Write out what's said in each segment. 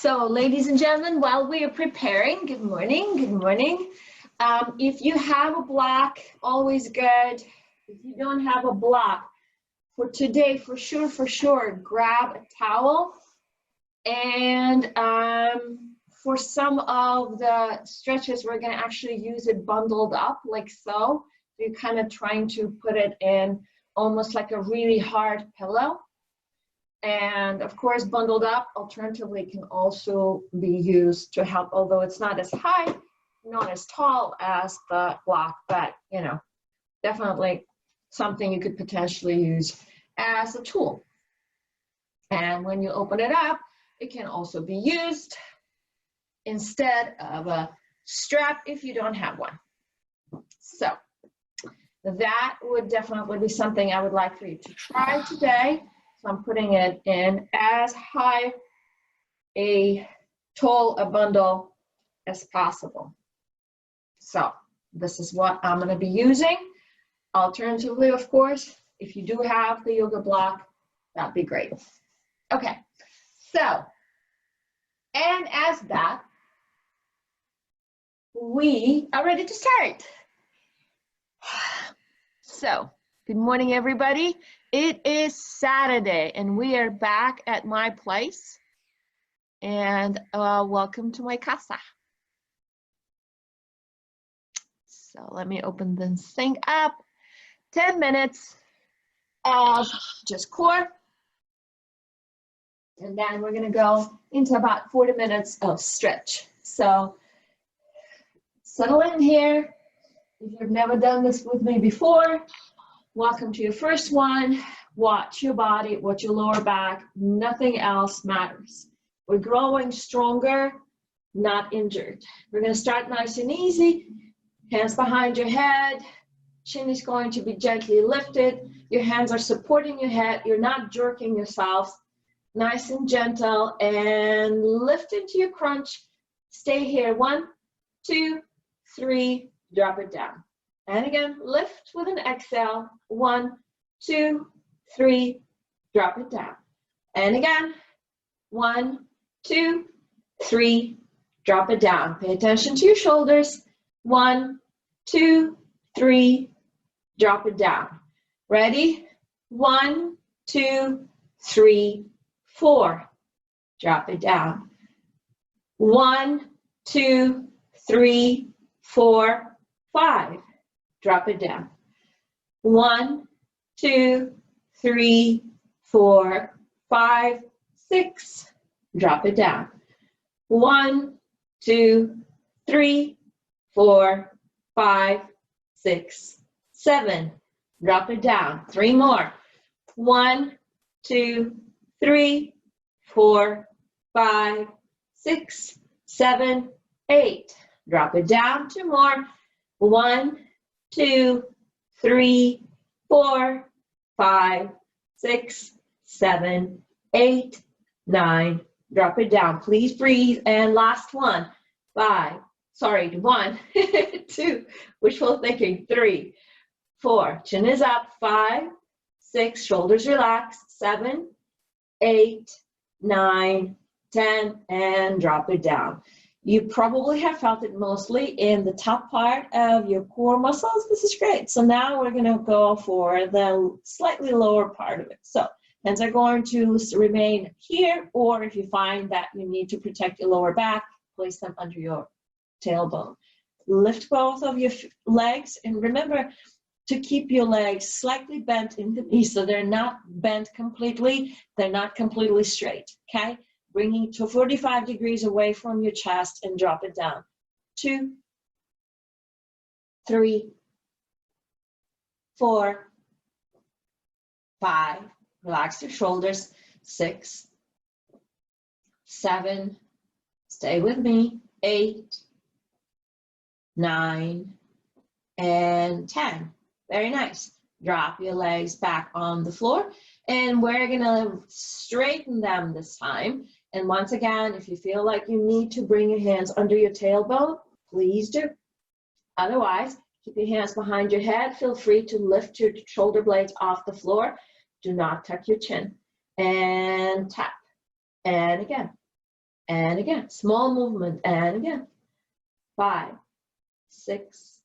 So, ladies and gentlemen, while we are preparing, good morning, good morning. If you have a block, always good. If you don't have a block, for today, for sure, grab a towel. And for some of the stretches, we're gonna actually use it bundled up like so. You're kind of trying to put it in almost like a really hard pillow. And of course, bundled up, alternatively, can also be used to help, although it's not as high, not as tall as the block, but you know, definitely something you could potentially use as a tool. And when you open it up, it can also be used instead of a strap if you don't have one. So that would definitely be something I would like for you to try today. So I'm putting it in as high tall a bundle as possible. So this is what I'm going to be using. Alternatively, of course, if you do have the yoga block, that'd be great. Okay, so, and as that, we are ready to start. So, good morning, everybody. It is Saturday, and we are back at my place. And welcome to my casa. So let me open this thing up. 10 minutes of just core. And then we're gonna go into about 40 minutes of stretch. So settle in here. If you've never done this with me before, welcome to your first one. Watch your body, watch your lower back. Nothing else matters. We're growing stronger, not injured. We're going to start nice and easy. Hands behind your head. Chin is going to be gently lifted. Your hands are supporting your head. You're not jerking yourself. Nice and gentle. And lift into your crunch. Stay here. 1, 2, 3. Drop it down. And again, lift with an exhale. 1, 2, 3. Drop it down. And again, 1, 2, 3. Drop it down. Pay attention to your shoulders. 1, 2, 3. Drop it down. Ready? 1, 2, 3, 4. Drop it down. 1, 2, 3, 4, 5. Drop it down. 1, 2, 3, 4, 5, 6. Drop it down. 1, 2, 3, 4, 5, 6, 7. Drop it down. 3 more. 1, 2, 3, 4, 5, 6, 7, 8. Drop it down. 2 more. 1, 2, 3, 4, 5, 6, 7, 8, 9. Drop it down. Please breathe. And last one. 1, 2, wishful thinking. 3, 4. Chin is up. 5, 6. Shoulders relaxed. 7, 8, 9, 10. And drop it down. You probably have felt it mostly in the top part of your core muscles. This is great. So now we're going to go for the slightly lower part of it. So hands are going to remain here, or if you find that you need to protect your lower back, place them under your tailbone. Lift both of your legs, and remember to keep your legs slightly bent in the knee so they're not bent completely, they're not completely straight, okay? Bringing to 45 degrees away from your chest and drop it down. 2, 3, 4, 5. Relax your shoulders. 6, 7. Stay with me. 8, 9, and 10. Very nice. Drop your legs back on the floor. And we're going to straighten them this time. And once again, if you feel like you need to bring your hands under your tailbone, please do. Otherwise, keep your hands behind your head. Feel free to lift your shoulder blades off the floor. Do not tuck your chin. And tap. And again. and again, small movement, and again. 5, 6,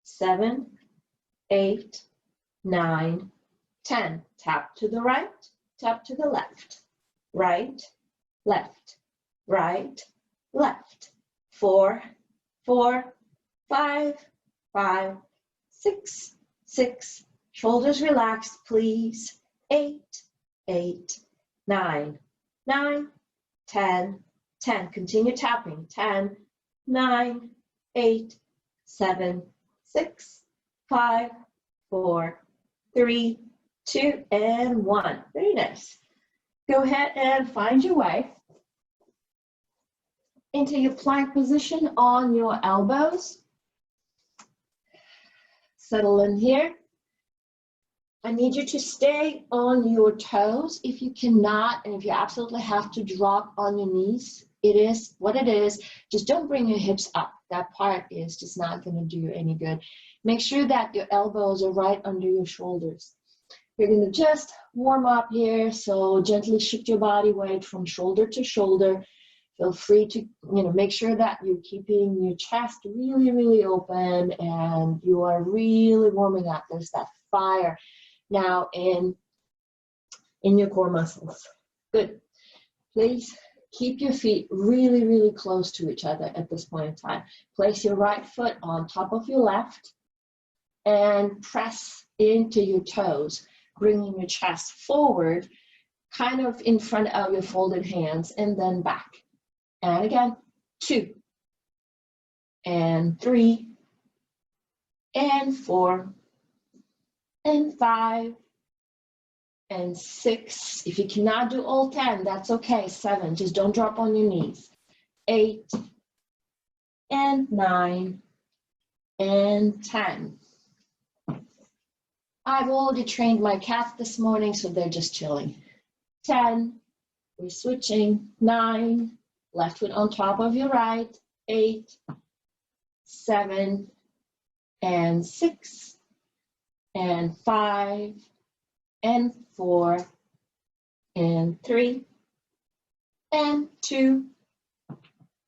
7, 8, 9, 10. Tap to the right, tap to the left. Right, left, right, left. 4, 4, 5, 5, 6, 6. Shoulders relaxed, please. 8, 8, 9, 9, 10, 10. Continue tapping. 10, 9, 8, 7, 6, 5, 4, 3, 2, and 1. Very nice. Go ahead and find your way into your plank position on your elbows. Settle in here. I need you to stay on your toes. If you cannot, and if you absolutely have to drop on your knees, it is what it is. Just don't bring your hips up. That part is just not going to do you any good. Make sure that your elbows are right under your shoulders. You're going to just warm up here, so gently shift your body weight from shoulder to shoulder. Feel free to, make sure that you're keeping your chest really, really open and you are really warming up. There's that fire now in your core muscles. Good. Please keep your feet really, really close to each other at this point in time. Place your right foot on top of your left and press into your toes, bringing your chest forward, kind of in front of your folded hands, and then back. And again, 2, and 3, and 4, and 5, and 6. If you cannot do all 10, that's okay. 7, just don't drop on your knees. 8, and 9, and 10. I've already trained my cats this morning, so they're just chilling. 10, we're switching. 9, left foot on top of your right. 8, 7, and 6, and 5, and 4, and 3, and 2,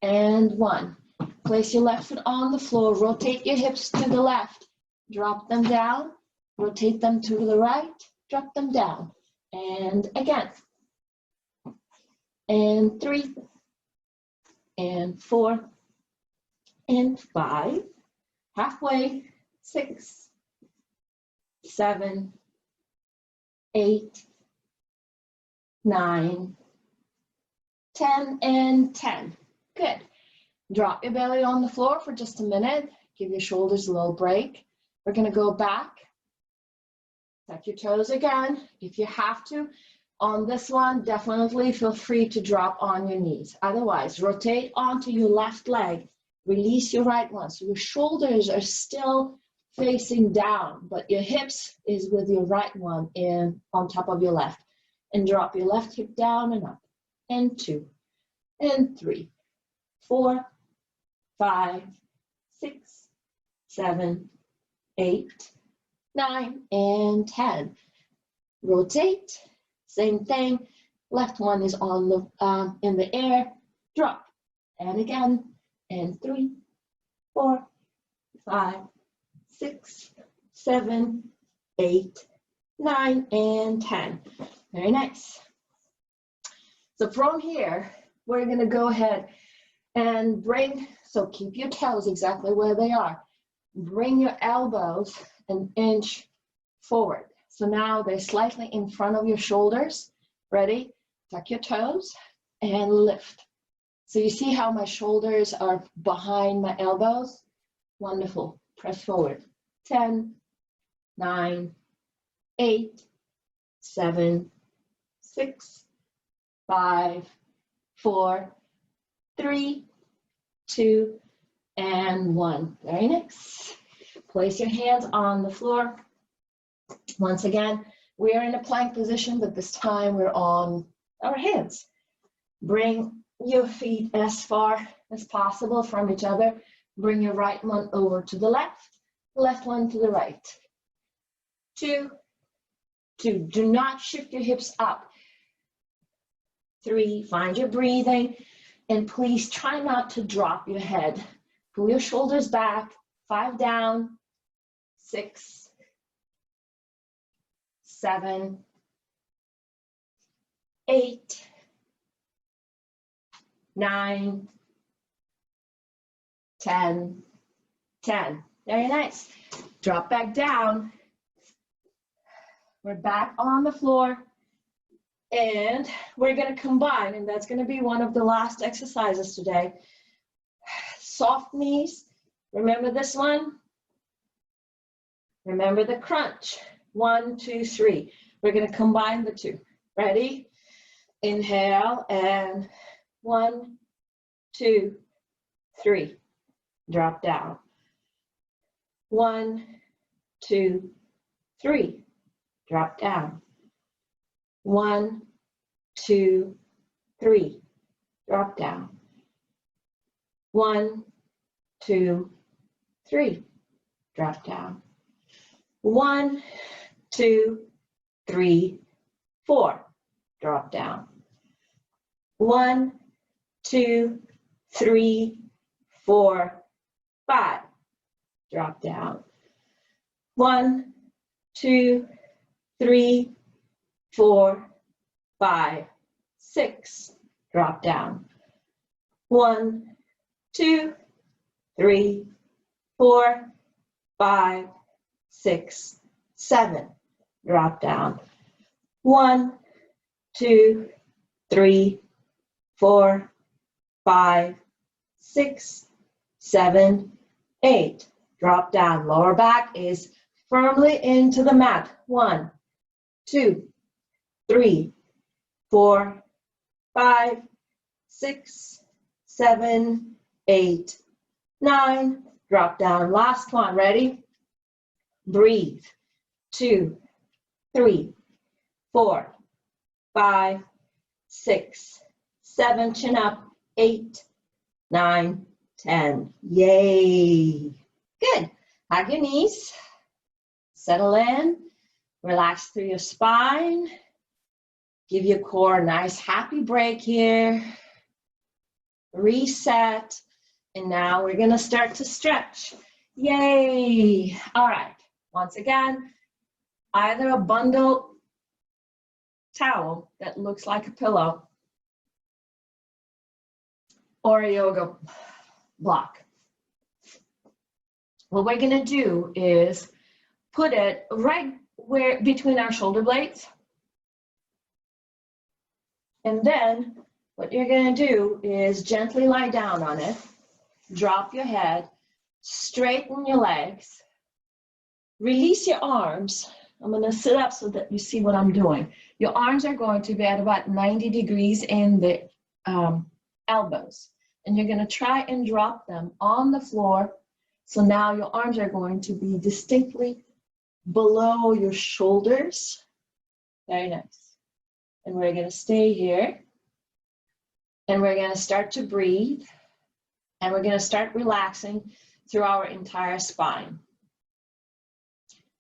and 1. Place your left foot on the floor. Rotate your hips to the left. Drop them down. Rotate them to the right. Drop them down. And again. And 3, and 4, and 5. Halfway. 6, 7, 8, 9, 10, and 10. Good. Drop your belly on the floor for just a minute. Give your shoulders a little break. We're going to go back. Tuck your toes again. If you have to, on this one, definitely feel free to drop on your knees. Otherwise, rotate onto your left leg. Release your right one. So your shoulders are still facing down, but your hips is with your right one in on top of your left. And drop your left hip down and up. And 2, and 3, 4, 5, 6, 7, 8, 9, and 10. Rotate. Same thing. Left one is on the in the air. Drop. And again. And 3, 4, 5, 6, 7, 8, 9, and 10. Very nice. So from here, we're going to go ahead and bring, so keep your toes exactly where they are. Bring your elbows an inch forward. So now they're slightly in front of your shoulders. Ready? Tuck your toes and lift. So you see how my shoulders are behind my elbows? Wonderful. Press forward. 10, 9, 8, 7, 6, 5, 4, 3, 2, and 1. Very nice. Place your hands on the floor. Once again, we are in a plank position, but this time we're on our hands. Bring your feet as far as possible from each other. Bring your right one over to the left one to the right. 2, 2. Do not shift your hips up. 3, find your breathing. And please try not to drop your head. Pull your shoulders back, 5 down, 6, 7, 8, 9, 10, 10. Very nice. Drop back down. We're back on the floor. And we're going to combine, and that's going to be one of the last exercises today. Soft knees. Remember this one? Remember the crunch. 1, 2, 3. We're going to combine the two. Ready? Inhale and 1, 2, 3. Drop down. 1, 2, 3. Drop down. 1, 2, 3. Drop down. 1, 2, 3. Drop down. 1, 2, 3, 4. Drop down. 1, 2, 3, 4, 5. Drop down. 1, 2, 3, 4, 5, 6. Drop down. 1, 2, 3, 4, 5, 6, 7. Drop down. 1, 2, 3, 4, 5, 6, 7, 8. Drop down. Lower back is firmly into the mat. 1, 2, 3, 4, 5, 6, 7, 8, 9. Drop down. Last one. Ready? Breathe. 2, 3, 4, 5, 6, 7. Chin up. 8, 9, 10. Yay. Good. Hug your knees. Settle in. Relax through your spine. Give your core a nice happy break here. Reset. And now we're going to start to stretch. Yay. All right. Once again, either a bundle towel that looks like a pillow or a yoga block. What we're going to do is put it right where between our shoulder blades. And then what you're going to do is gently lie down on it, drop your head, straighten your legs, release your arms. I'm going to sit up so that you see what I'm doing. Your arms are going to be at about 90 degrees in the elbows. And you're going to try and drop them on the floor. So now your arms are going to be distinctly below your shoulders. Very nice. And we're going to stay here. And we're going to start to breathe. And we're going to start relaxing through our entire spine.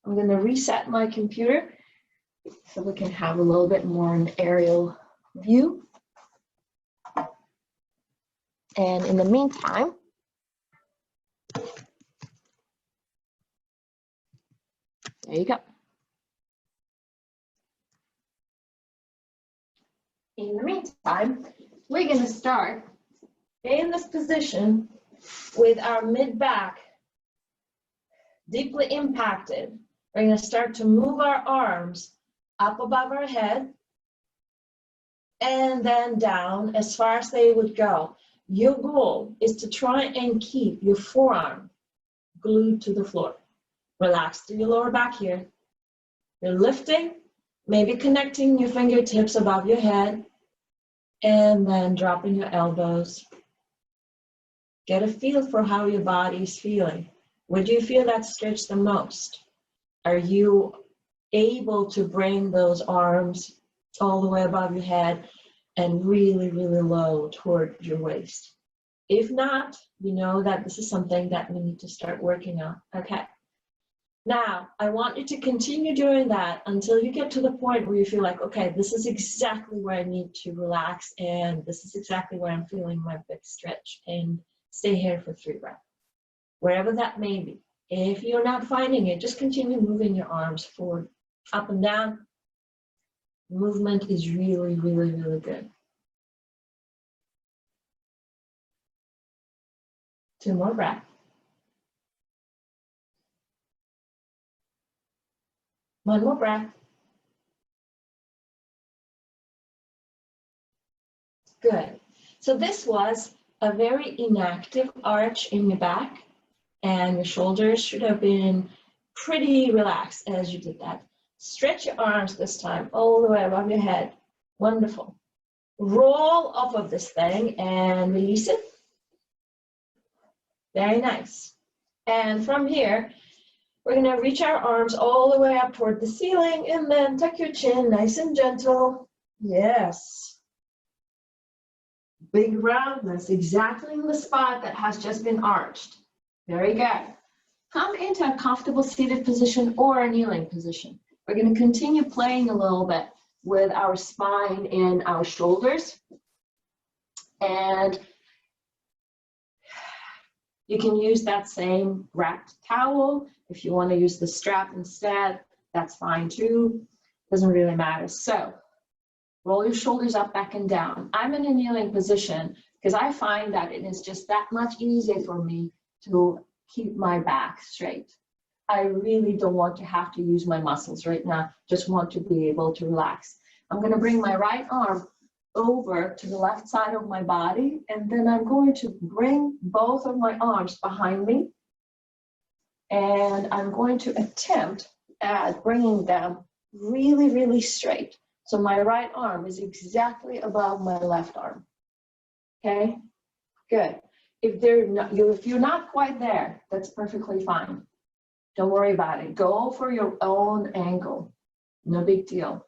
I'm going to reset my computer so we can have a little bit more an aerial view. And in the meantime, there you go. In the meantime, we're going to start in this position with our mid-back deeply impacted. We're going to start to move our arms up above our head and then down as far as they would go. Your goal is to try and keep your forearm glued to the floor. Relax through your lower back here. You're lifting, maybe connecting your fingertips above your head, and then dropping your elbows. Get a feel for how your body is feeling. Where do you feel that stretch the most? Are you able to bring those arms all the way above your head and really, really low toward your waist? If not, you know that this is something that we need to start working on. Okay. Now, I want you to continue doing that until you get to the point where you feel like, okay, this is exactly where I need to relax, and this is exactly where I'm feeling my big stretch, and stay here for 3 breaths, wherever that may be. If you're not finding it, just continue moving your arms forward, up and down. Movement is really, really, really good. 2 more breaths. One more breath. Good. So this was a very inactive arch in your back, and your shoulders should have been pretty relaxed as you did that. Stretch your arms this time all the way above your head. Wonderful. Roll off of this thing and release it. Very nice. And from here, we're going to reach our arms all the way up toward the ceiling, and then tuck your chin nice and gentle. Yes. Big roundness exactly in the spot that has just been arched. Very good. Come into a comfortable seated position or a kneeling position. We're going to continue playing a little bit with our spine and our shoulders. And you can use that same wrapped towel. If you want to use the strap instead, that's fine too. Doesn't really matter. So roll your shoulders up, back, and down. I'm in a kneeling position because I find that it is just that much easier for me to keep my back straight. I really don't want to have to use my muscles right now. Just want to be able to relax. I'm going to bring my right arm over to the left side of my body, and then I'm going to bring both of my arms behind me, and I'm going to attempt at bringing them really, really straight. So my right arm is exactly above my left arm. Okay, good. If you're not quite there, that's perfectly fine. Don't worry about it. Go for your own angle. No big deal.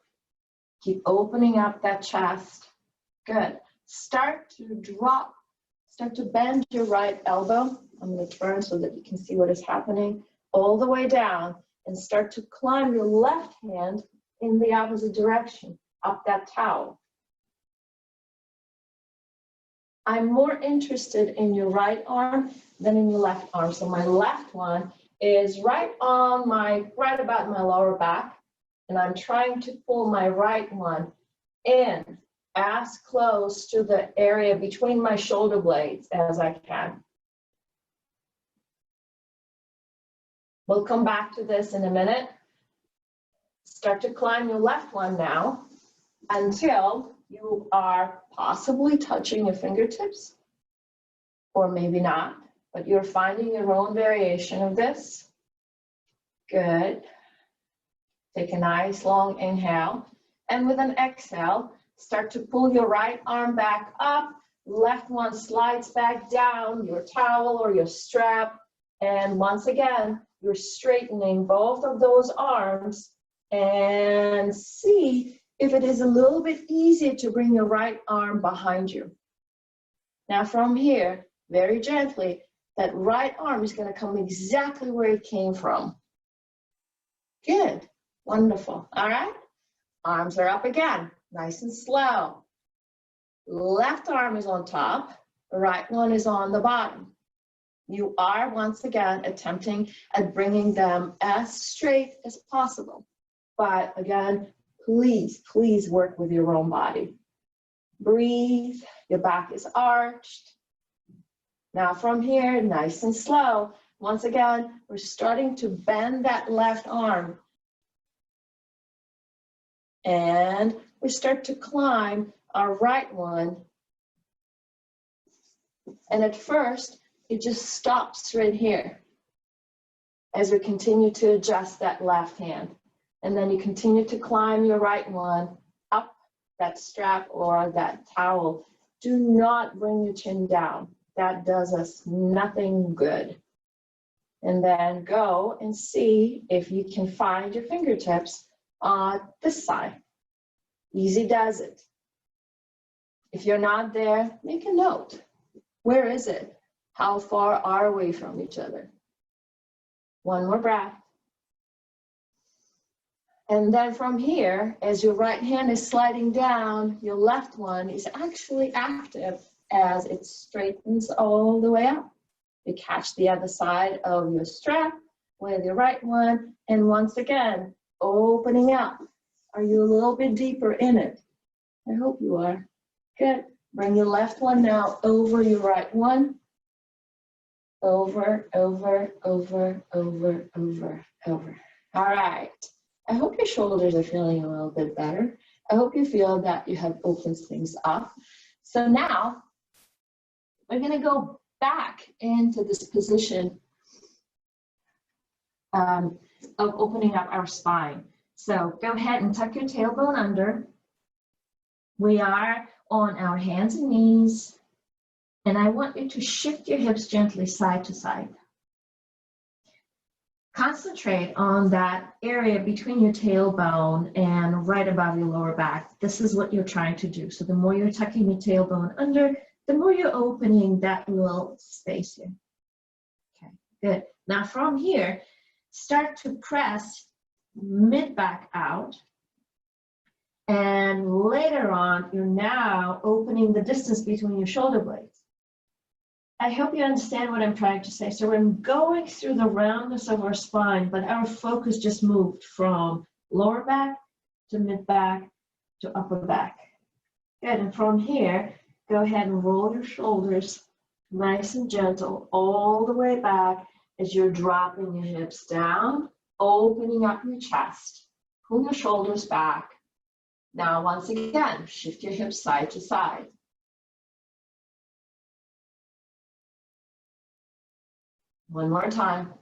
Keep opening up that chest. Good. Start to bend your right elbow. I'm going to turn so that you can see what is happening all the way down, and start to climb your left hand in the opposite direction, up that towel. I'm more interested in your right arm than in your left arm. So my left one is right about my lower back, and I'm trying to pull my right one in as close to the area between my shoulder blades as I can. We'll come back to this in a minute. Start to climb your left one now until you are possibly touching your fingertips, or maybe not, but you're finding your own variation of this. Good. Take a nice long inhale, and with an exhale, start to pull your right arm back up, left one slides back down, your towel or your strap, and once again, you're straightening both of those arms, and see if it is a little bit easier to bring your right arm behind you. Now from here, very gently, that right arm is going to come exactly where it came from. Good. Wonderful. All right. Arms are up again. Nice and slow. Left arm is on top. The right one is on the bottom. You are once again attempting at bringing them as straight as possible. But again, please, please work with your own body. Breathe. Your back is arched. Now from here, nice and slow. Once again, we're starting to bend that left arm. And we start to climb our right one. And at first, it just stops right here as we continue to adjust that left hand. And then you continue to climb your right one up that strap or that towel. Do not bring your chin down. That does us nothing good. And then go and see if you can find your fingertips on this side. Easy does it. If you're not there, make a note. Where is it? How far are we from each other? One more breath. And then from here, as your right hand is sliding down, your left one is actually active as it straightens all the way up. You catch the other side of your strap with your right one, and once again, opening up. Are you a little bit deeper in it? I hope you are. Good. Bring your left one now over your right one. Over, over, over, over, over, over. All right. I hope your shoulders are feeling a little bit better. I hope you feel that you have opened things up. So now we're going to go back into this position of opening up our spine. So go ahead and tuck your tailbone under. We are on our hands and knees, and I want you to shift your hips gently side to side. Concentrate on that area between your tailbone and right above your lower back. This is what you're trying to do. So the more you're tucking your tailbone under, the more you're opening that little space here. Okay, good. Now from here, start to press mid-back out. And later on, you're now opening the distance between your shoulder blades. I hope you understand what I'm trying to say. So we're going through the roundness of our spine, but our focus just moved from lower back to mid-back to upper back. Good, and from here, go ahead and roll your shoulders nice and gentle all the way back as you're dropping your hips down, opening up your chest. Pull your shoulders back. Now, once again, shift your hips side to side. One more time.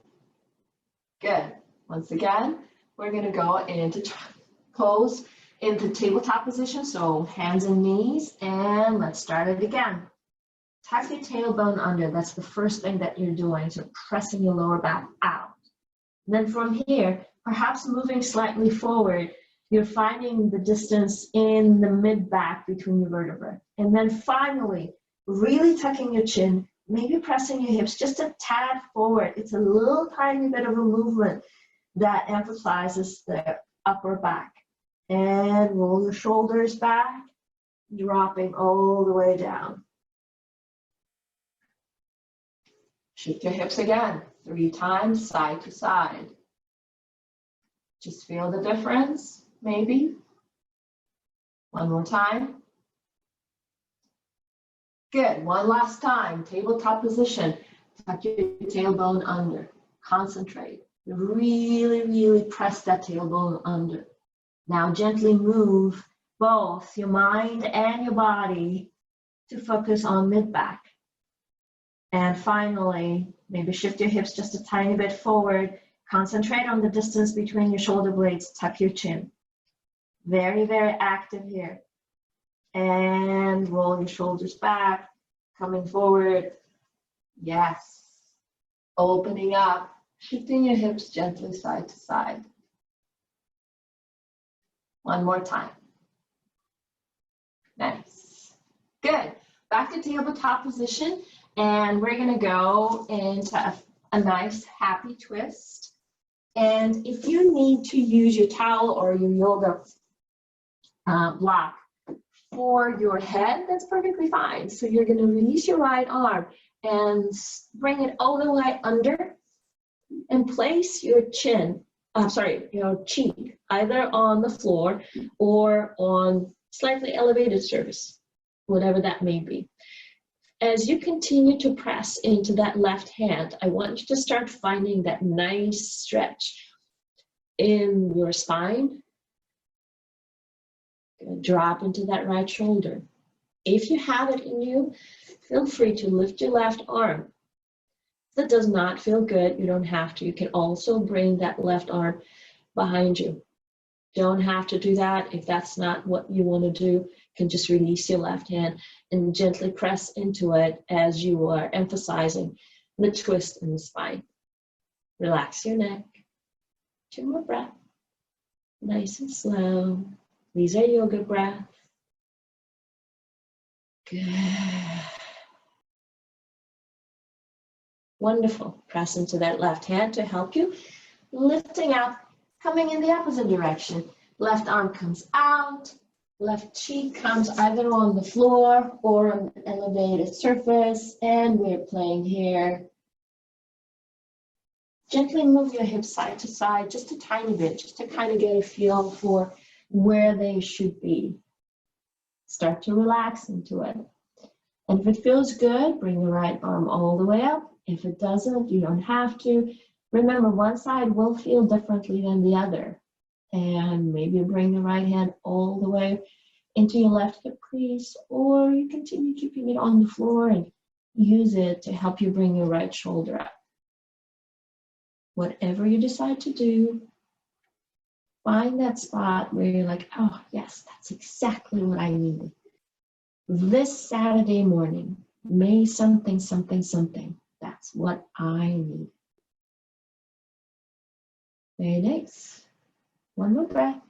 Good. Once again, we're going to go into pose into tabletop position. So hands and knees, and let's start it again. Tuck your tailbone under. That's the first thing that you're doing. So pressing your lower back out. And then from here, perhaps moving slightly forward, you're finding the distance in the mid-back between your vertebrae. And then finally, really tucking your chin, maybe pressing your hips just a tad forward. It's a little tiny bit of a movement that emphasizes the upper back. And roll your shoulders back, dropping all the way down. Shift your hips again, 3 times, side to side. Just feel the difference, maybe. One more time. Good, one last time, tabletop position. Tuck your tailbone under, concentrate. Really, really press that tailbone under. Now gently move both your mind and your body to focus on mid-back. And finally, maybe shift your hips just a tiny bit forward. Concentrate on the distance between your shoulder blades. Tuck your chin. Very, very active here. And roll your shoulders back, coming forward. Yes. Opening up, shifting your hips gently side to side. One more time. Nice. Good. Back to tabletop position. And we're going to go into a nice happy twist. And if you need to use your towel or your yoga block for your head, that's perfectly fine. So you're going to release your right arm and bring it all the way under and place your your cheek either on the floor or on slightly elevated surface, whatever that may be. As you continue to press into that left hand, I want you to start finding that nice stretch in your spine. Drop into that right shoulder. If you have it in you, feel free to lift your left arm. If that does not feel good, you don't have to. You can also bring that left arm behind you. Don't have to do that. If that's not what you want to do, you can just release your left hand and gently press into it as you are emphasizing the twist in the spine. Relax your neck. 2 more breaths. Nice and slow. These are yoga breaths. Good. Wonderful. Press into that left hand to help you. Lifting up, coming in the opposite direction. Left arm comes out, left cheek comes either on the floor or on an elevated surface, and we're playing here. Gently move your hips side to side just a tiny bit, just to kind of get a feel for where they should be. Start to relax into it. And if it feels good, bring the right arm all the way up. If it doesn't, you don't have to. Remember, one side will feel differently than the other. And maybe bring the right hand all the way into your left hip crease, or you continue keeping it on the floor and use it to help you bring your right shoulder up. Whatever you decide to do, find that spot where you're like, oh yes, that's exactly what I needed. This Saturday morning, May something, something, something. That's what I need. Very nice. One more breath.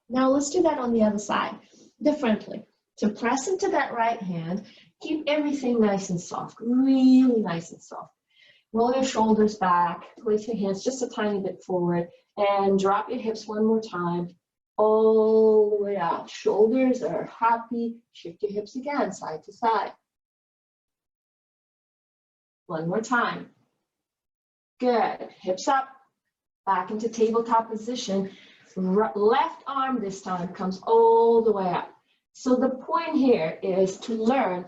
Now let's do that on the other side, differently. So press into that right hand, keep everything nice and soft, really nice and soft. Roll your shoulders back, place your hands just a tiny bit forward, and drop your hips one more time, all the way out. Shoulders are happy, shift your hips again, side to side. One more time. Good, hips up, back into tabletop position. Left arm this time comes all the way up. So the point here is to learn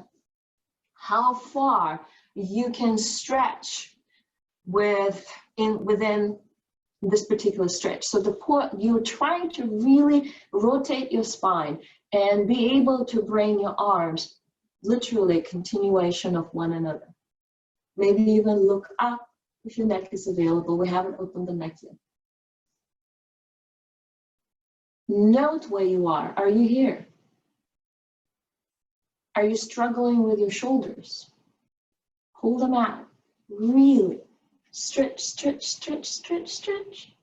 how far you can stretch within this particular stretch. So the point, you're trying to really rotate your spine and be able to bring your arms literally a continuation of one another. Maybe even look up if your neck is available. We haven't opened the neck yet. Note where you are. Are you here? Are you struggling with your shoulders? Hold them out. Really. Stretch, stretch, stretch, stretch, stretch.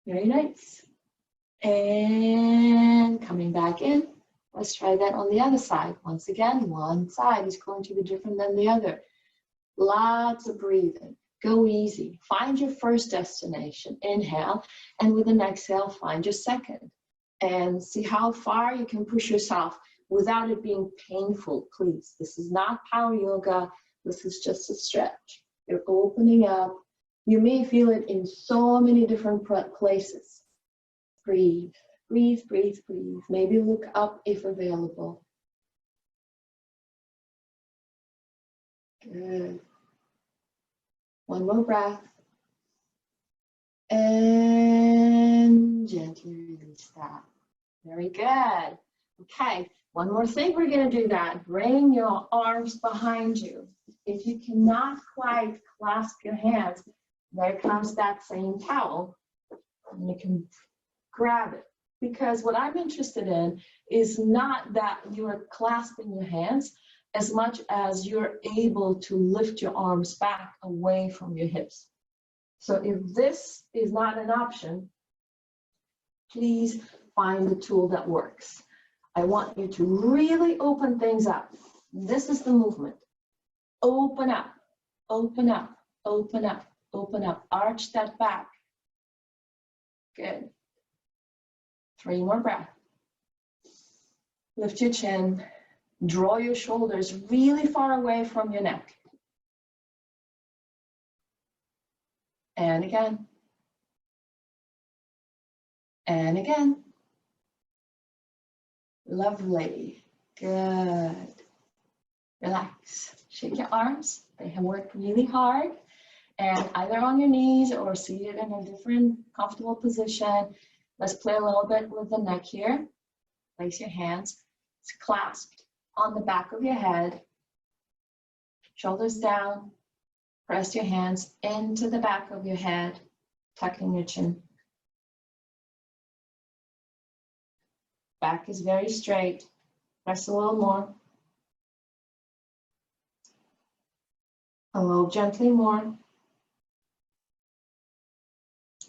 Very nice. And coming back in. Let's try that on the other side. Once again, one side is going to be different than the other. Lots of breathing. Go easy. Find your first destination. Inhale. And with an exhale, find your second. And see how far you can push yourself without it being painful, please. This is not power yoga. This is just a stretch. You're opening up. You may feel it in so many different places. Breathe, breathe, breathe, breathe. Maybe look up if available. Good. One more breath. And gently release that. Very good. Okay, one more thing we're going to do that. Bring your arms behind you. If you cannot quite clasp your hands, there comes that same towel. And you can grab it. Because what I'm interested in is not that you're clasping your hands as much as you're able to lift your arms back away from your hips. So if this is not an option, please find the tool that works. I want you to really open things up. This is the movement. Open up, open up, open up, open up. Arch that back. Good. 3 more breaths. Lift your chin. Draw your shoulders really far away from your neck. And again. And again. Lovely. Good. Relax. Shake your arms. They have worked really hard. And either on your knees or seated in a different comfortable position. Let's play a little bit with the neck here. Place your hands. It's clasped on the back of your head. Shoulders down. Press your hands into the back of your head, tucking your chin. Back is very straight. Press a little more. A little gently more.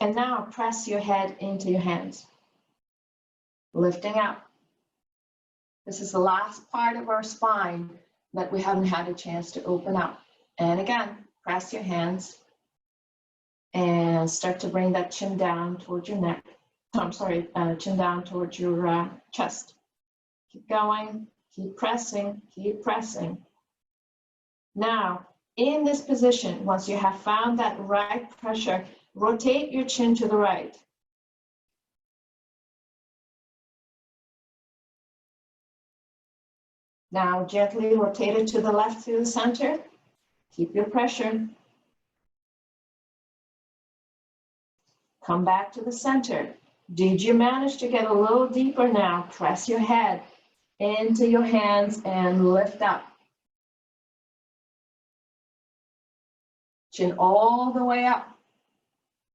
And now press your head into your hands. Lifting up. This is the last part of our spine that we haven't had a chance to open up. And again, press your hands And start to bring that chin down towards your neck. I'm sorry, chin down towards your chest. Keep going, keep pressing, keep pressing. Now, in this position, once you have found that right pressure, rotate your chin to the right. Now, gently rotate it to the left through the center. Keep your pressure. Come back to the center. Did you manage to get a little deeper now? Press your head into your hands and lift up. Chin all the way up.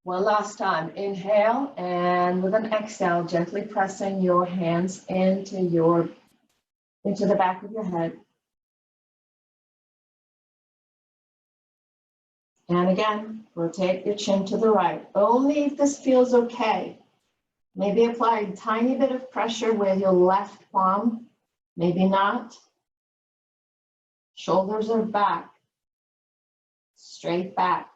One last time. Inhale, and with an exhale, gently pressing your hands into the back of your head. And again, rotate your chin to the right. Only if this feels okay. Maybe apply a tiny bit of pressure with your left palm. Maybe not. Shoulders are back. Straight back.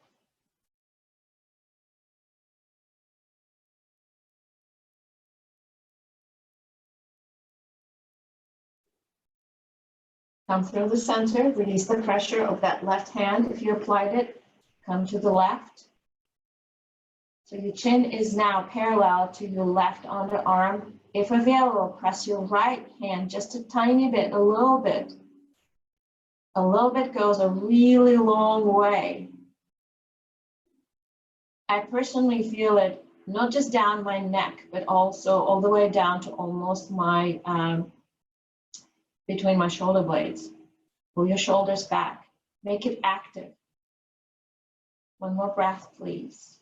Come through the center, release the pressure of that left hand. If you applied it, come to the left. So your chin is now parallel to your left underarm. If available, press your right hand just a tiny bit, a little bit. A little bit goes a really long way. I personally feel it not just down my neck, but also all the way down to almost my between my shoulder blades. Pull your shoulders back. Make it active. One more breath, please.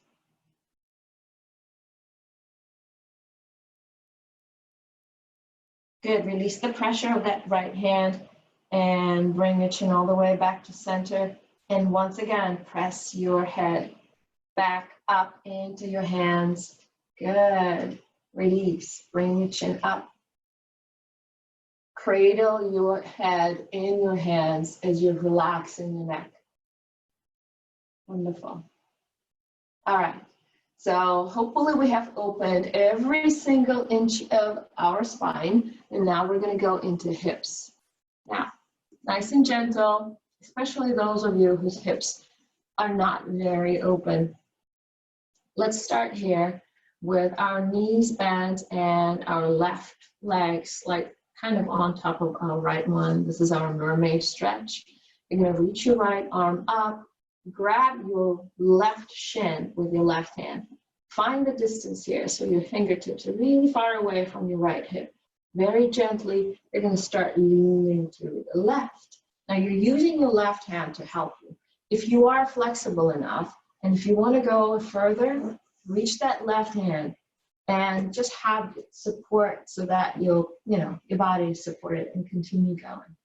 Good. Release the pressure of that right hand and bring your chin all the way back to center. And once again, press your head back up into your hands. Good. Release. Bring your chin up. Cradle your head in your hands as you're relaxing your neck. Wonderful. All right. So hopefully we have opened every single inch of our spine. And now we're going to go into hips. Now, nice and gentle, especially those of you whose hips are not very open. Let's start here with our knees bent and our left legs like kind of on top of our right one. This is our mermaid stretch. You're going to reach your right arm up, grab your left shin with your left hand. Find the distance here so your fingertips are really far away from your right hip. Very gently, you're going to start leaning to the left. Now you're using your left hand to help you. If you are flexible enough, and if you want to go further, reach that left hand and just have support so that your body is supported and continue going.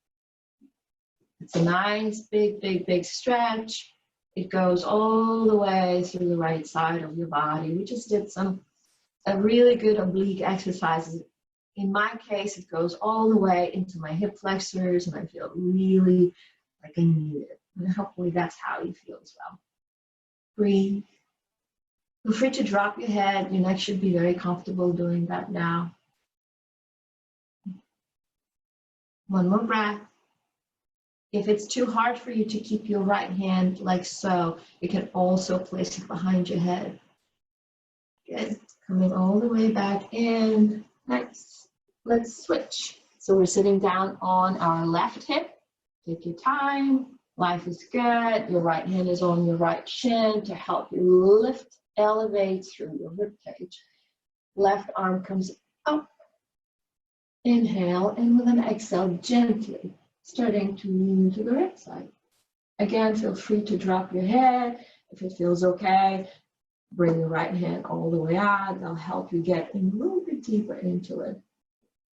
It's a nice, big stretch. It goes all the way through the right side of your body. We just did a really good oblique exercises. In my case, it goes all the way into my hip flexors, and I feel really like I need it. And hopefully that's how you feel as well. Breathe. Feel free to drop your head. Your neck should be very comfortable doing that now. One more breath. If it's too hard for you to keep your right hand like so, you can also place it behind your head. Good. Coming all the way back in. Nice. Let's switch. So we're sitting down on our left hip. Take your time. Life is good. Your right hand is on your right shin to help you lift, elevate through your rib cage. Left arm comes up. Inhale, and with an exhale, gently starting to lean to the right side. Again, feel free to drop your head. If it feels okay, bring your right hand all the way out. That'll help you get a little bit deeper into it.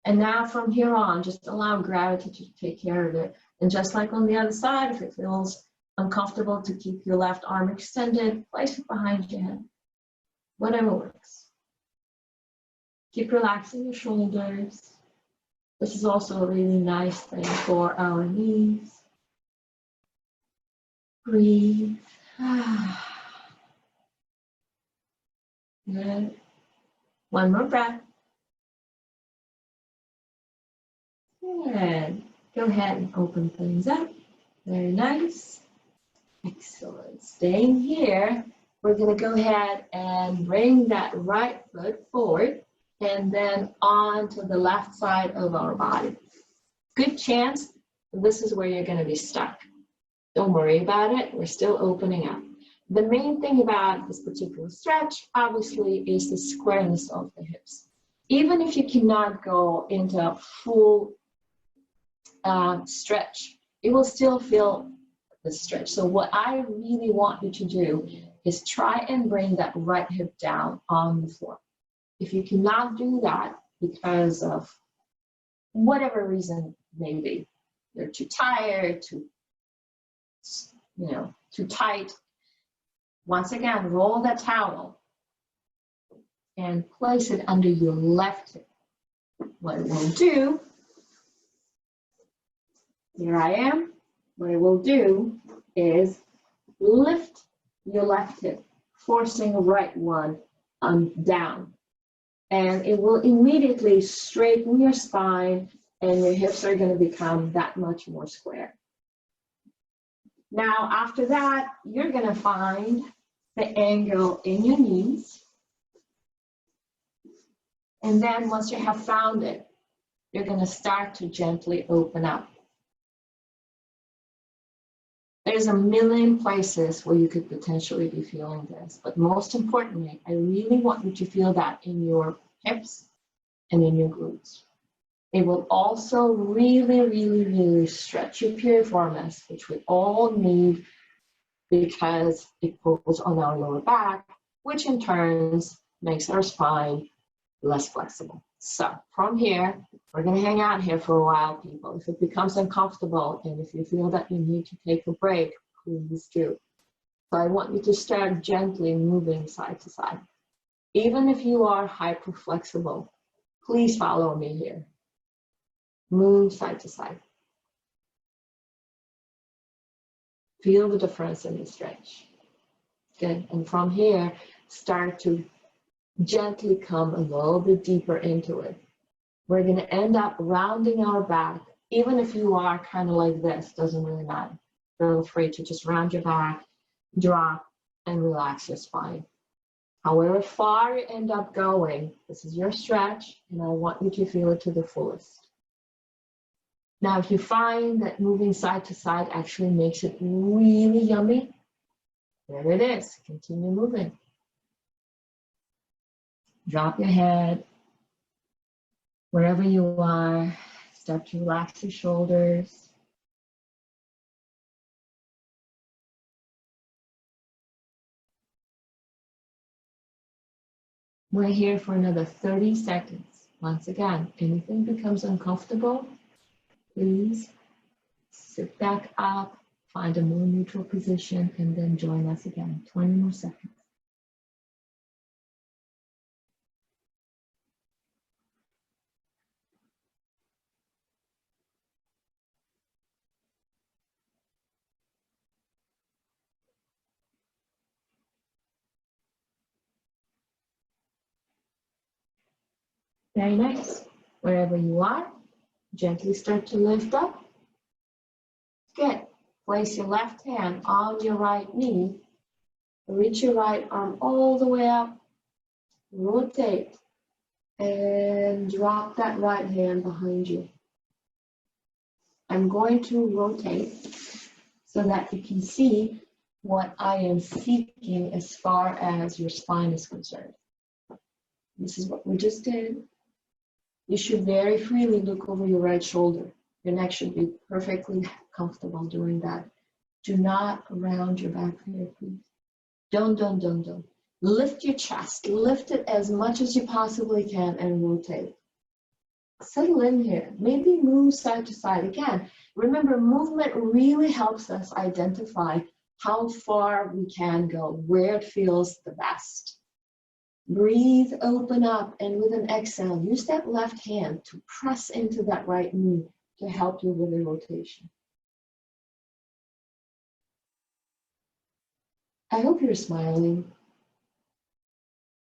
And now from here on, just allow gravity to take care of it. And just like on the other side, if it feels uncomfortable to keep your left arm extended, place it behind your head. Whatever works. Keep relaxing your shoulders. This is also a really nice thing for our knees. Breathe. Good. One more breath. Good. Go ahead and open things up. Very nice. Excellent. Staying here, we're going to go ahead and bring that right foot forward and then onto the left side of our body. Good chance this is where you're going to be stuck. Don't worry about it. We're still opening up. The main thing about this particular stretch, obviously, is the squareness of the hips. Even if you cannot go into a full stretch, you will still feel the stretch. So what I really want you to do is try and bring that right hip down on the floor. If you cannot do that because of whatever reason maybe, you're too tired, too tight, once again, roll that towel and place it under your left hip. What it will do, here I am, what it will do is lift your left hip, forcing the right one down. And it will immediately straighten your spine and your hips are going to become that much more square. Now, after that, you're going to find the angle in your knees. And then once you have found it, you're going to start to gently open up. There's a million places where you could potentially be feeling this, but most importantly, I really want you to feel that in your hips and in your glutes. It will also really, really, really stretch your piriformis, which we all need because it pulls on our lower back, which in turn makes our spine less flexible. So from here, we're going to hang out here for a while, people. If it becomes uncomfortable and if you feel that you need to take a break, please do. So I want you to start gently moving side to side. Even if you are hyper flexible, please follow me here. Move side to side. Feel the difference in the stretch. Good. And from here, start to gently come a little bit deeper into it. We're going to end up rounding our back. Even if you are kind of like this, doesn't really matter. Feel free to just round your back, drop, and relax your spine. However far you end up going, this is your stretch, and I want you to feel it to the fullest. Now, if you find that moving side to side actually makes it really yummy, there it is. Continue moving. Drop your head. Wherever you are, start to relax your shoulders. We're here for another 30 seconds. Once again, anything becomes uncomfortable, please sit back up, find a more neutral position, and then join us again. 20 more seconds. Very nice. Wherever you are, gently start to lift up. Good. Place your left hand on your right knee. Reach your right arm all the way up. Rotate. And drop that right hand behind you. I'm going to rotate so that you can see what I am seeking as far as your spine is concerned. This is what we just did. You should very freely look over your right shoulder. Your neck should be perfectly comfortable doing that. Do not round your back here, please. Don't. Lift your chest. Lift it as much as you possibly can and rotate. Settle in here. Maybe move side to side. Again, remember, movement really helps us identify how far we can go, where it feels the best. Breathe, open up, and with an exhale, use that left hand to press into that right knee to help you with the rotation. I hope you're smiling.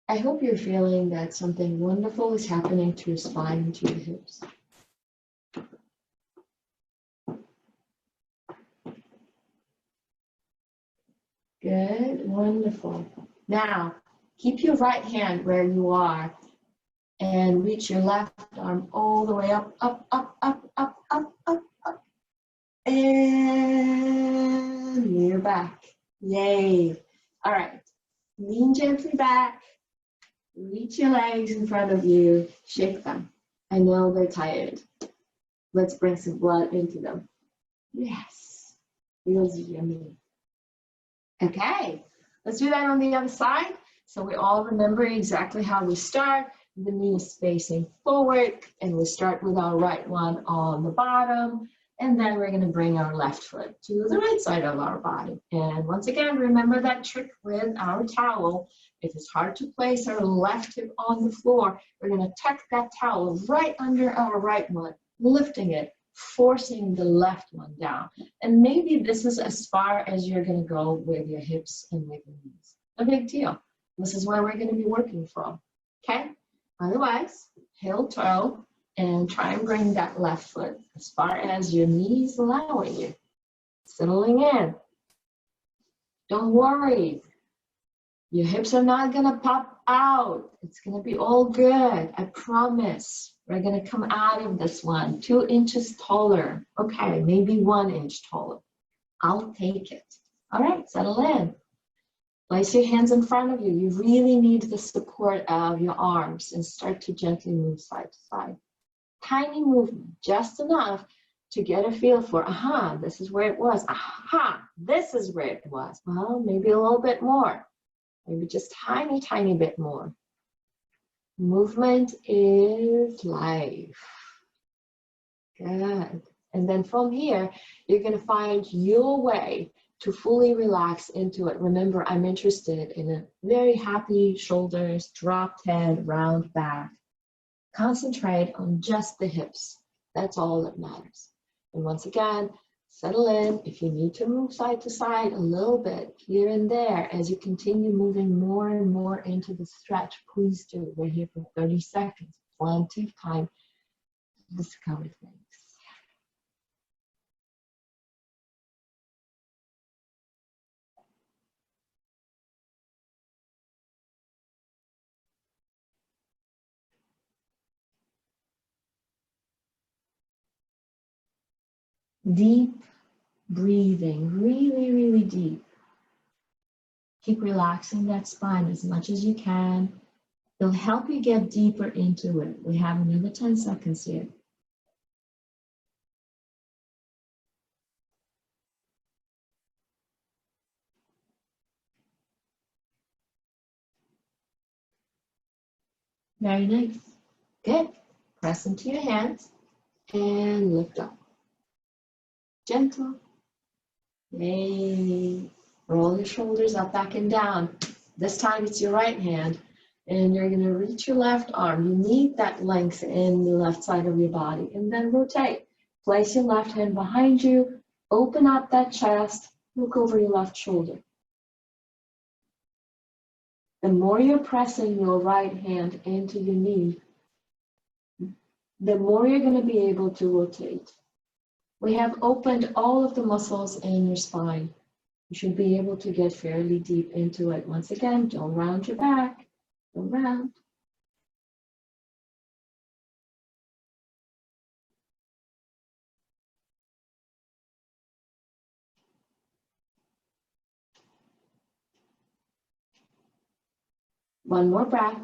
I hope you're feeling that something wonderful is happening to your spine and to your hips. Good, wonderful. Now, keep your right hand where you are and reach your left arm all the way up, up, up, up, up, up, up, up. And you're back. Yay. All right. Lean gently back. Reach your legs in front of you. Shake them. I know they're tired. Let's bring some blood into them. Yes. Feels yummy. Okay. Let's do that on the other side. So we all remember exactly how we start. The knees facing forward, and we start with our right one on the bottom, and then we're going to bring our left foot to the right side of our body. And once again, remember that trick with our towel. If it's hard to place our left hip on the floor, we're going to tuck that towel right under our right one, lifting it, forcing the left one down. And maybe this is as far as you're going to go with your hips and with your knees. No big deal. This is where we're going to be working from. Okay? Otherwise, heel toe, and try and bring that left foot as far as your knees allowing you. Settling in. Don't worry. Your hips are not going to pop out. It's going to be all good. I promise. We're going to come out of this one 2 inches taller. Okay, maybe 1 inch taller. I'll take it. All right, settle in. Place your hands in front of you. You really need the support of your arms and start to gently move side to side. Tiny movement, just enough to get a feel for, aha, this is where it was. Aha, this is where it was. Well, maybe a little bit more. Maybe just tiny, tiny bit more. Movement is life. Good. And then from here, you're going to find your way to fully relax into it. Remember, I'm interested in a very happy shoulders, dropped head, round back. Concentrate on just the hips. That's all that matters. And once again, settle in. If you need to move side to side a little bit here and there as you continue moving more and more into the stretch, please do. We're here for 30 seconds. Plenty of time to discover things. Deep breathing, really, really deep. Keep relaxing that spine as much as you can. It'll help you get deeper into it. We have another 10 seconds here. Very nice. Good. Press into your hands and lift up. Gentle. Yay. Roll your shoulders up, back, and down. This time it's your right hand, and you're going to reach your left arm. You need that length in the left side of your body, and then rotate. Place your left hand behind you, open up that chest, look over your left shoulder. The more you're pressing your right hand into your knee, the more you're going to be able to rotate. We have opened all of the muscles in your spine. You should be able to get fairly deep into it. Once again, don't round your back. Don't round. One more breath.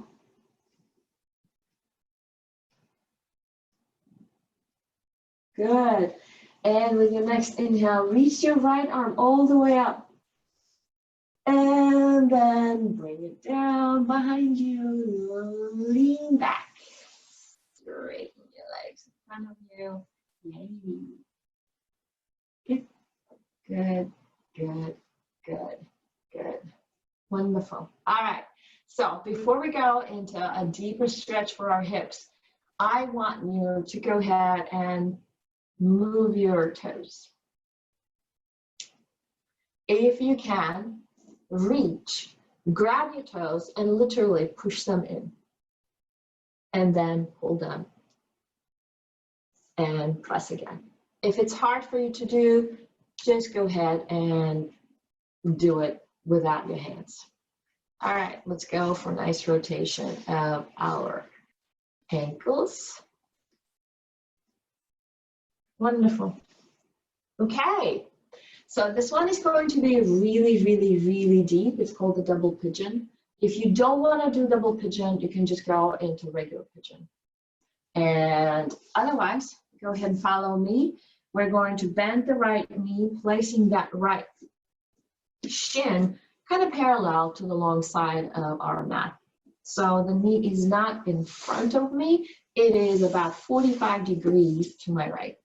Good. And with your next inhale, reach your right arm all the way up. And then bring it down behind you. Lean back. Straighten your legs in front of you. Yay. Good. Good. Good. Good. Good. Wonderful. All right. So before we go into a deeper stretch for our hips, I want you to go ahead and move your toes. If you can, reach grab your toes and literally push them in. And then pull them and press again. If it's hard for you to do, just go ahead and do it without your hands. All right, let's go for a nice rotation of our ankles. Wonderful. Okay, so this one is going to be really, really, really deep. It's called the double pigeon. If you don't want to do double pigeon, you can just go into regular pigeon. And otherwise, go ahead and follow me. We're going to bend the right knee, placing that right shin kind of parallel to the long side of our mat. So the knee is not in front of me. It is about 45 degrees to my right.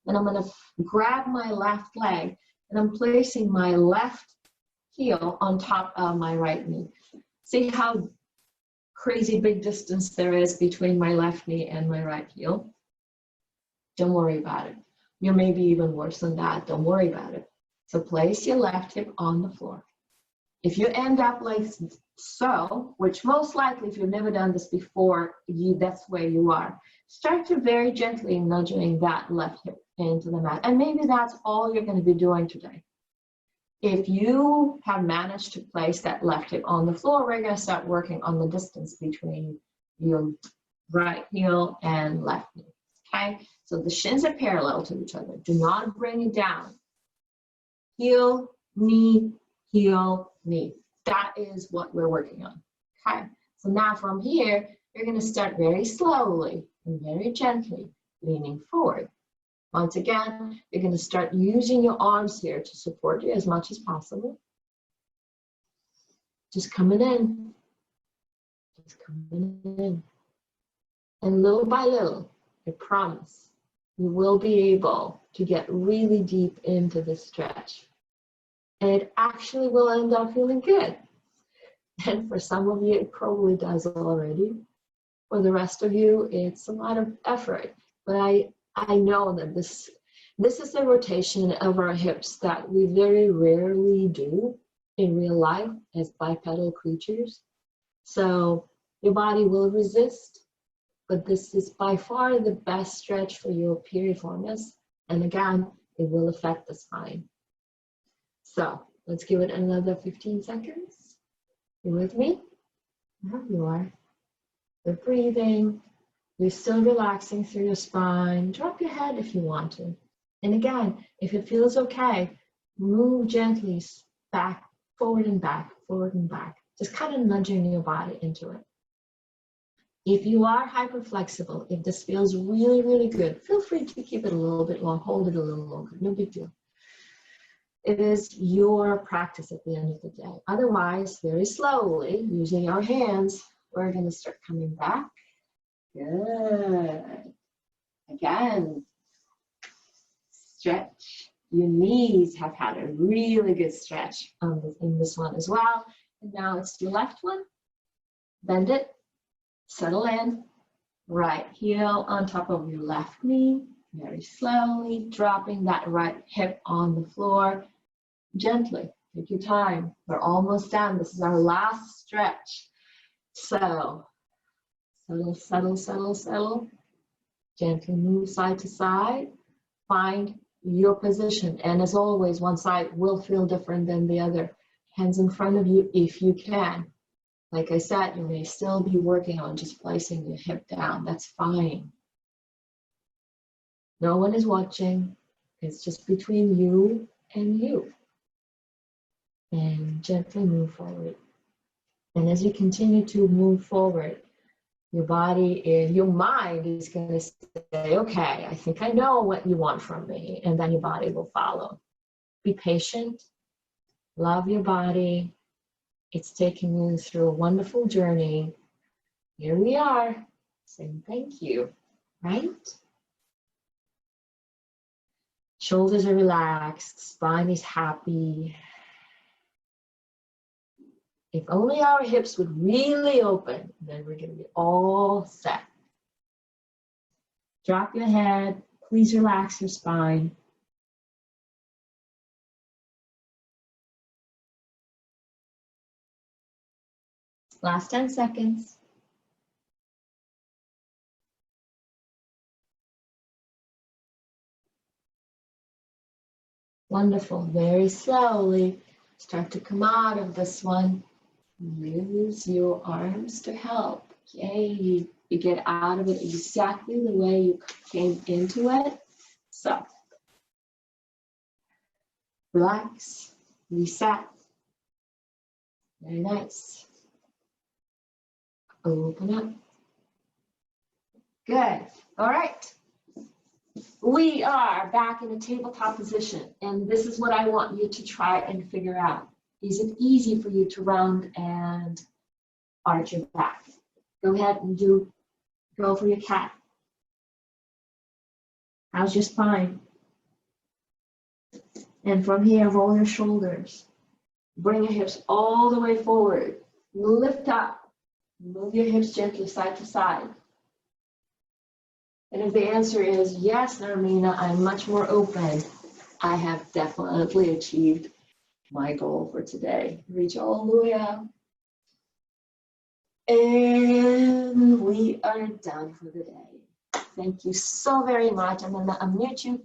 And I'm going to grab my left leg and I'm placing my left heel on top of my right knee. See how crazy big distance there is between my left knee and my right heel? Don't worry about it. You may be even worse than that. Don't worry about it. So place your left hip on the floor. If you end up like so, which most likely if you've never done this before, that's where you are, start to very gently nudging that left hip into the mat. And maybe that's all you're going to be doing today. If you have managed to place that left hip on the floor, we're going to start working on the distance between your right heel and left knee. Okay, so the shins are parallel to each other. Do not bring it down. Heel, knee, heel, knee. That is what we're working on. Okay, so now from here, you're going to start very slowly and very gently leaning forward. Once again, you're going to start using your arms here to support you as much as possible. Just coming in. Just coming in. And little by little, I promise, you will be able to get really deep into this stretch. And it actually will end up feeling good. And for some of you, it probably does already. For the rest of you, it's a lot of effort. But I know that this is a rotation of our hips that we very rarely do in real life as bipedal creatures. So your body will resist, but this is by far the best stretch for your piriformis. And again, it will affect the spine. So let's give it another 15 seconds. You with me? There you are. Good breathing. You're still relaxing through your spine. Drop your head if you want to. And again, if it feels okay, move gently back, forward and back, forward and back. Just kind of nudging your body into it. If you are hyperflexible, if this feels really, really good, feel free to keep it a little bit long, hold it a little longer, no big deal. It is your practice at the end of the day. Otherwise, very slowly, using our hands, we're going to start coming back. Good. Again, stretch. Your knees have had a really good stretch in this one as well. And now it's your left one. Bend it, settle in. Right heel on top of your left knee. Very slowly, dropping that right hip on the floor. Gently, take your time. We're almost done. This is our last stretch. So, settle, settle, settle, settle. Gently move side to side. Find your position. And as always, one side will feel different than the other. Hands in front of you if you can. Like I said, you may still be working on just placing your hip down. That's fine. No one is watching. It's just between you and you. And gently move forward. And as you continue to move forward, your body and your mind is going to say, okay, I think I know what you want from me. And then your body will follow. Be patient. Love your body. It's taking you through a wonderful journey. Here we are, saying thank you, right? Shoulders are relaxed, spine is happy. If only our hips would really open, then we're going to be all set. Drop your head, please relax your spine. Last 10 seconds. Wonderful. Very slowly start to come out of this one. Use your arms to help. Yay. You get out of it exactly the way you came into it. So, relax, reset. Very nice. Open up. Good. All right. We are back in a tabletop position, and this is what I want you to try and figure out. Is it easy for you to round and arch your back? Go ahead and go for your cat. How's your spine? And from here, roll your shoulders. Bring your hips all the way forward. Lift up. Move your hips gently side to side. And if the answer is yes, Narmina, I'm much more open, I have definitely achieved my goal for today. Reach all the way up. And we are done for the day. Thank you so very much. I'm going to unmute you.